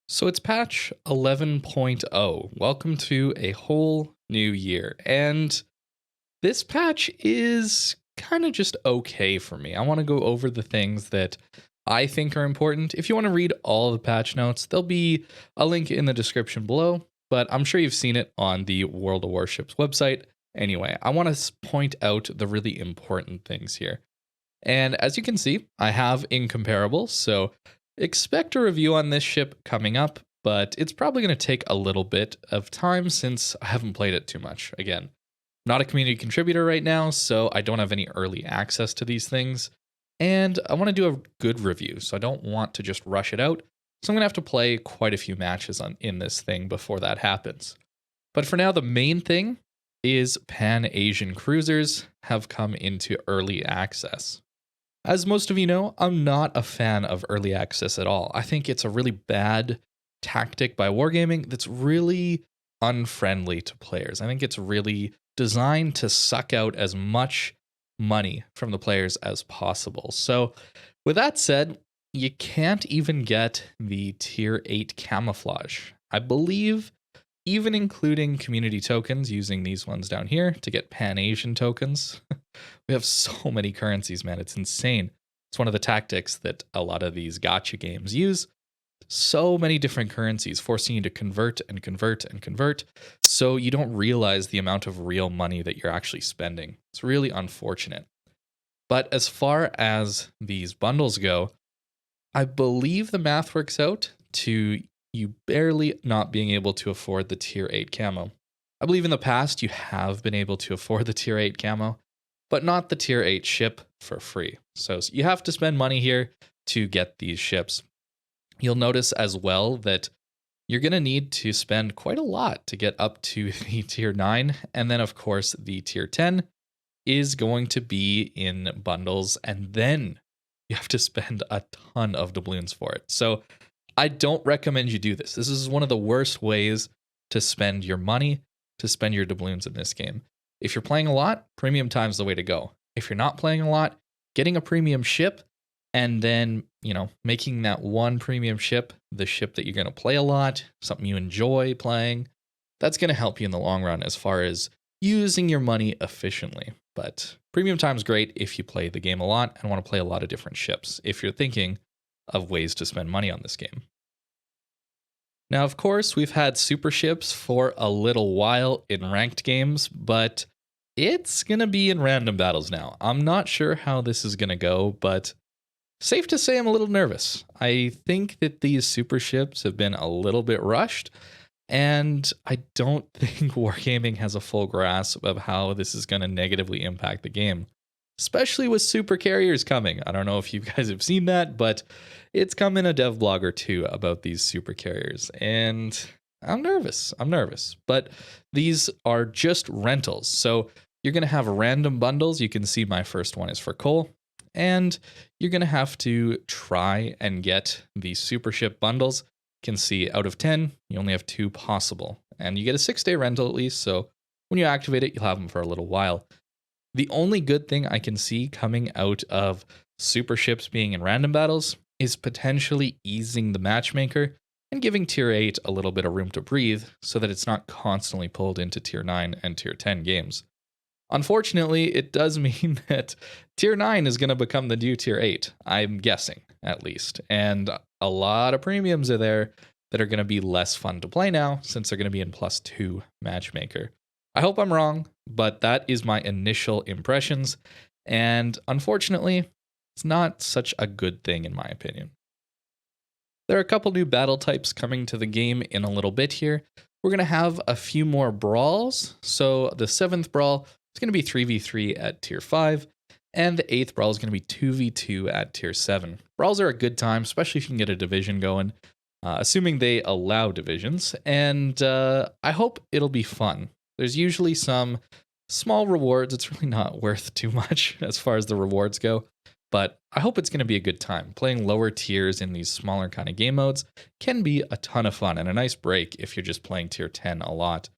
So it's patch 11.0. Welcome to a whole new year. And this patch is kind of just okay for me. I want to go over the things that I think are important. If you want to read all the patch notes, there'll be a link in the description below, but I'm sure you've seen it on the World of Warships website. Anyway, I want to point out the really important things here. And as you can see, I have Incomparable, so expect a review on this ship coming up, but it's probably going to take a little bit of time since I haven't played it too much. Again, not a community contributor right now, so I don't have any early access to these things. And I want to do a good review, so I don't want to just rush it out. So I'm going to have to play quite a few matches in this thing before that happens. But for now, the main thing is Pan-Asian cruisers have come into early access. As most of you know, I'm not a fan of early access at all. I think it's a really bad tactic by Wargaming that's really unfriendly to players. I think it's really designed to suck out as much money from the players as possible. So, with that said, you can't even get the tier 8 camouflage. I believe even including community tokens, using these ones down here to get Pan-Asian tokens. We have so many currencies, man. It's insane. It's one of the tactics that a lot of these gacha games use. So many different currencies, forcing you to convert and convert and convert, so you don't realize the amount of real money that you're actually spending. It's really unfortunate. But as far as these bundles go, I believe the math works out to you barely not being able to afford the tier 8 camo. I believe in the past you have been able to afford the tier 8 camo, but not the tier 8 ship for free. So you have to spend money here to get these ships. You'll notice as well that you're going to need to spend quite a lot to get up to the tier 9. And then, of course, the tier 10 is going to be in bundles. And then you have to spend a ton of doubloons for it. So I don't recommend you do this. This is one of the worst ways to spend your money, to spend your doubloons in this game. If you're playing a lot, premium time's the way to go. If you're not playing a lot, getting a premium ship and then, making that one premium ship the ship that you're going to play a lot, something you enjoy playing, that's going to help you in the long run as far as using your money efficiently. But premium time's great if you play the game a lot and want to play a lot of different ships, if you're thinking of ways to spend money on this game. Now, of course, we've had super ships for a little while in ranked games, but it's going to be in random battles now. I'm not sure how this is going to go, but safe to say I'm a little nervous. I think that these super ships have been a little bit rushed, and I don't think Wargaming has a full grasp of how this is going to negatively impact the game, especially with super carriers coming. I don't know if you guys have seen that, but it's come in a dev blog or two about these super carriers, and I'm nervous. But these are just rentals, so you're going to have random bundles. You can see my first one is for coal, and you're going to have to try and get these super ship bundles. You can see out of 10, you only have 2 possible, and you get a 6-day rental at least, so when you activate it, you'll have them for a little while. The only good thing I can see coming out of super ships being in random battles is potentially easing the matchmaker and giving tier 8 a little bit of room to breathe so that it's not constantly pulled into tier 9 and tier 10 games. Unfortunately, it does mean that tier 9 is going to become the new tier 8, I'm guessing, at least. And a lot of premiums are there that are going to be less fun to play now since they're going to be in +2 matchmaker. I hope I'm wrong, but that is my initial impressions, and unfortunately, it's not such a good thing in my opinion. There are a couple new battle types coming to the game in a little bit here. We're going to have a few more brawls, so the 7th brawl is going to be 3v3 at tier 5, and the 8th brawl is going to be 2v2 at tier 7. Brawls are a good time, especially if you can get a division going, assuming they allow divisions, and I hope it'll be fun. There's usually some small rewards. It's really not worth too much as far as the rewards go, but I hope it's going to be a good time. Playing lower tiers in these smaller kind of game modes can be a ton of fun and a nice break if you're just playing tier 10 a lot.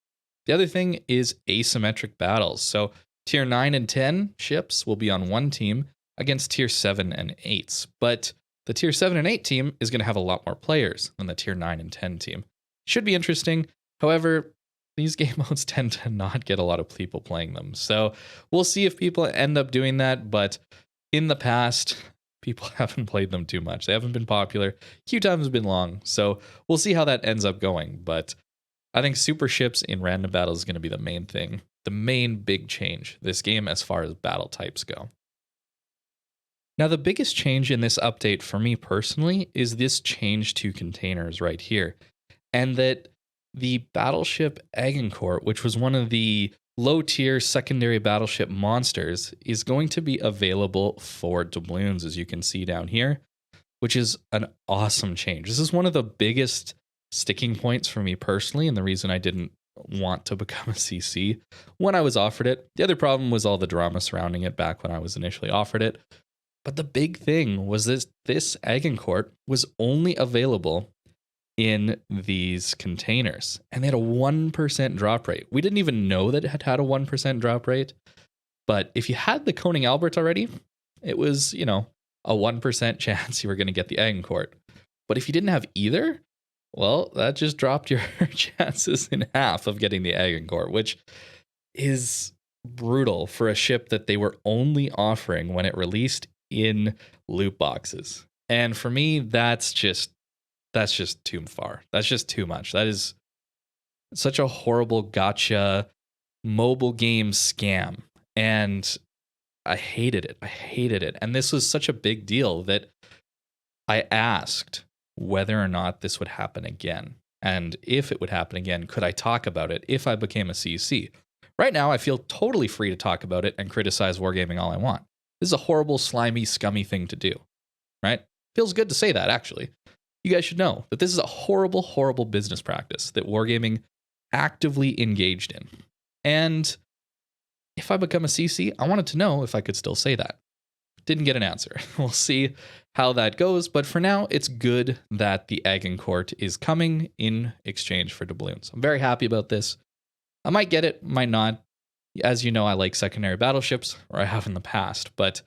The other thing is asymmetric battles. So tier 9 and 10 ships will be on one team against tier 7 and 8s, but the tier 7 and 8 team is going to have a lot more players than the tier 9 and 10 team. Should be interesting. However, these game modes tend to not get a lot of people playing them. So we'll see if people end up doing that. But in the past, people haven't played them too much. They haven't been popular. Queue time has been long. So we'll see how that ends up going. But I think super ships in random battles is going to be the main thing, the main big change this game as far as battle types go. Now, the biggest change in this update for me personally is this change to containers right here. And that the Battleship Agincourt, which was one of the low-tier secondary battleship monsters, is going to be available for doubloons, as you can see down here, which is an awesome change. This is one of the biggest sticking points for me personally, and the reason I didn't want to become a CC when I was offered it. The other problem was all the drama surrounding it back when I was initially offered it. But the big thing was this Agincourt was only available in these containers, and they had a 1% drop rate. We didn't even know that it had a 1% drop rate, but if you had the Koning Albert already, it was, a 1% chance you were going to get the Agincourt. But if you didn't have either, well, that just dropped your chances in half of getting the Agincourt, which is brutal for a ship that they were only offering when it released in loot boxes. And for me, that's just too far. That's just too much. That is such a horrible gotcha mobile game scam. And I hated it. And this was such a big deal that I asked whether or not this would happen again. And if it would happen again, could I talk about it if I became a CC? Right now, I feel totally free to talk about it and criticize wargaming all I want. This is a horrible, slimy, scummy thing to do, right? Feels good to say that, actually. You guys should know that this is a horrible, horrible business practice that wargaming actively engaged in. And if I become a CC, I wanted to know if I could still say that. Didn't get an answer. We'll see how that goes. But for now, it's good that the Agincourt is coming in exchange for doubloons. I'm very happy about this. I might get it, might not. As you know, I like secondary battleships, or I have in the past. But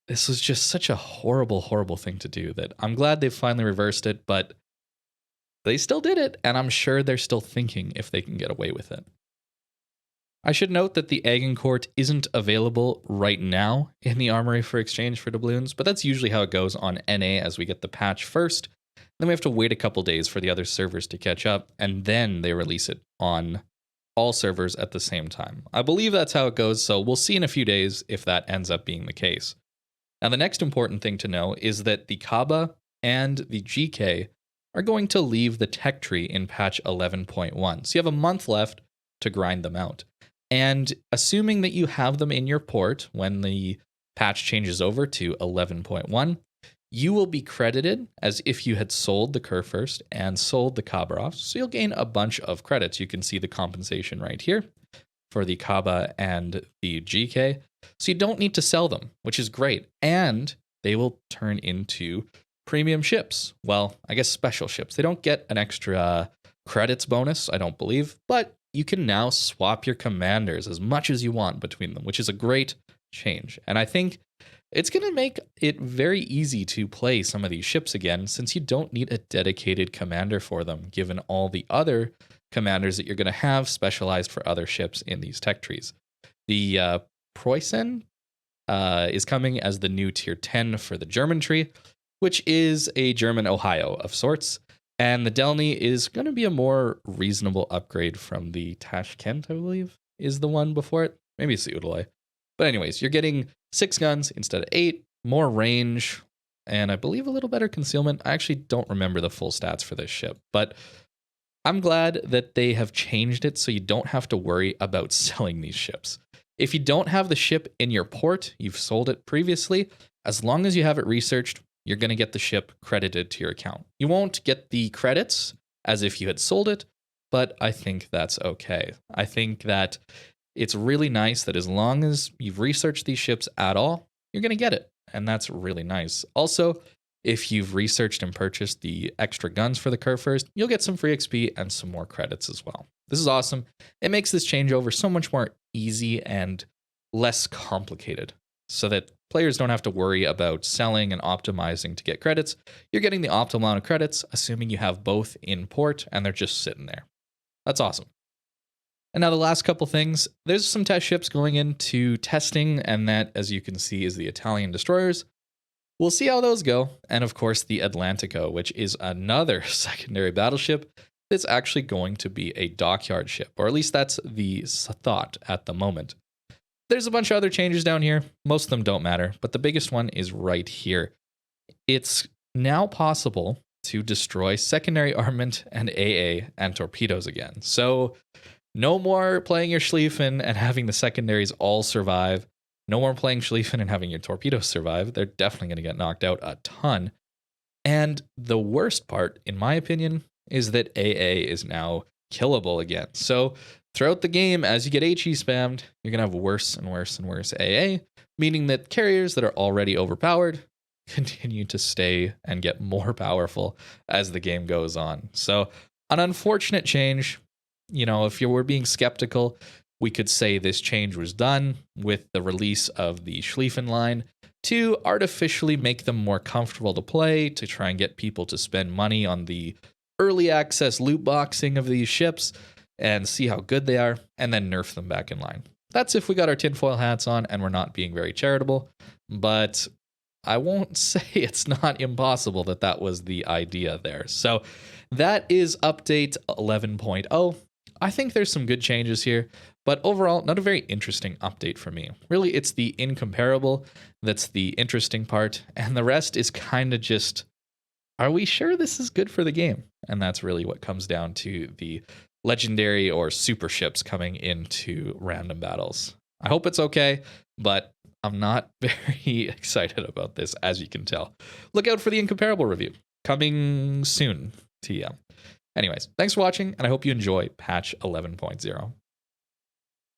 this was just such a horrible, horrible thing to do that I'm glad they've finally reversed it, but they still did it, and I'm sure they're still thinking if they can get away with it. I should note that the Agincourt isn't available right now in the armory for exchange for doubloons, but that's usually how it goes on NA as we get the patch first. Then we have to wait a couple days for the other servers to catch up, and then they release it on all servers at the same time. I believe that's how it goes, so we'll see in a few days if that ends up being the case. Now, the next important thing to know is that the Kaba and the GK are going to leave the tech tree in patch 11.1. So you have a month left to grind them out. And assuming that you have them in your port when the patch changes over to 11.1, you will be credited as if you had sold the Kurfürst and sold the Khabarovs. So you'll gain a bunch of credits. You can see the compensation right here for the Kaba and the GK. So you don't need to sell them, which is great. And they will turn into premium ships. Well, I guess special ships. They don't get an extra credits bonus, I don't believe, but you can now swap your commanders as much as you want between them, which is a great change. And I think it's going to make it very easy to play some of these ships again, since you don't need a dedicated commander for them, given all the other commanders that you're going to have specialized for other ships in these tech trees. The Preußen is coming as the new tier 10 for the German tree, which is a German Ohio of sorts. And the Delny is going to be a more reasonable upgrade from the Tashkent, I believe, is the one before it. Maybe it's the Udalai. But anyways, you're getting 6 guns instead of 8, more range, and I believe a little better concealment. I actually don't remember the full stats for this ship, but I'm glad that they have changed it so you don't have to worry about selling these ships. If you don't have the ship in your port, you've sold it previously, as long as you have it researched, you're going to get the ship credited to your account. You won't get the credits as if you had sold it, but I think that's okay. I think that it's really nice that as long as you've researched these ships at all, you're going to get it, and that's really nice. Also, if you've researched and purchased the extra guns for the Kurfürst, you'll get some free XP and some more credits as well. This is awesome. It makes this changeover so much more easy and less complicated, so that Players don't have to worry about selling and optimizing to get credits. You're getting the optimal amount of credits, assuming you have both in port, and they're just sitting there. That's awesome. And now the last couple things, there's some test ships going into testing, and that, as you can see, is the Italian destroyers. We'll see how those go. And of course, the Atlantico, which is another secondary battleship that's actually going to be a dockyard ship, or at least that's the thought at the moment. There's a bunch of other changes down here. Most of them don't matter, but the biggest one is right here. It's now possible to destroy secondary armament and AA and torpedoes again. So no more playing your Schlieffen and having the secondaries all survive. No more playing Schlieffen and having your torpedoes survive. They're definitely going to get knocked out a ton. And the worst part, in my opinion, is that AA is now killable again. So throughout the game, as you get HE spammed, you're going to have worse and worse and worse AA, meaning that carriers that are already overpowered continue to stay and get more powerful as the game goes on. So an unfortunate change. You know, if you were being skeptical, we could say this change was done with the release of the Schlieffen line to artificially make them more comfortable to play, to try and get people to spend money on the early access loot boxing of these ships and see how good they are, and then nerf them back in line. That's if we got our tinfoil hats on and we're not being very charitable, but I won't say it's not impossible that that was the idea there. So that is update 11.0. I think there's some good changes here, but overall, not a very interesting update for me. Really, it's the Incomparable that's the interesting part, and the rest is kind of just, are we sure this is good for the game? And that's really what comes down to the legendary or super ships coming into random battles. I hope it's okay, but I'm not very excited about this, as you can tell. Look out for the Incomparable review coming soon, TM. Anyways, thanks for watching, and I hope you enjoy patch 11.0.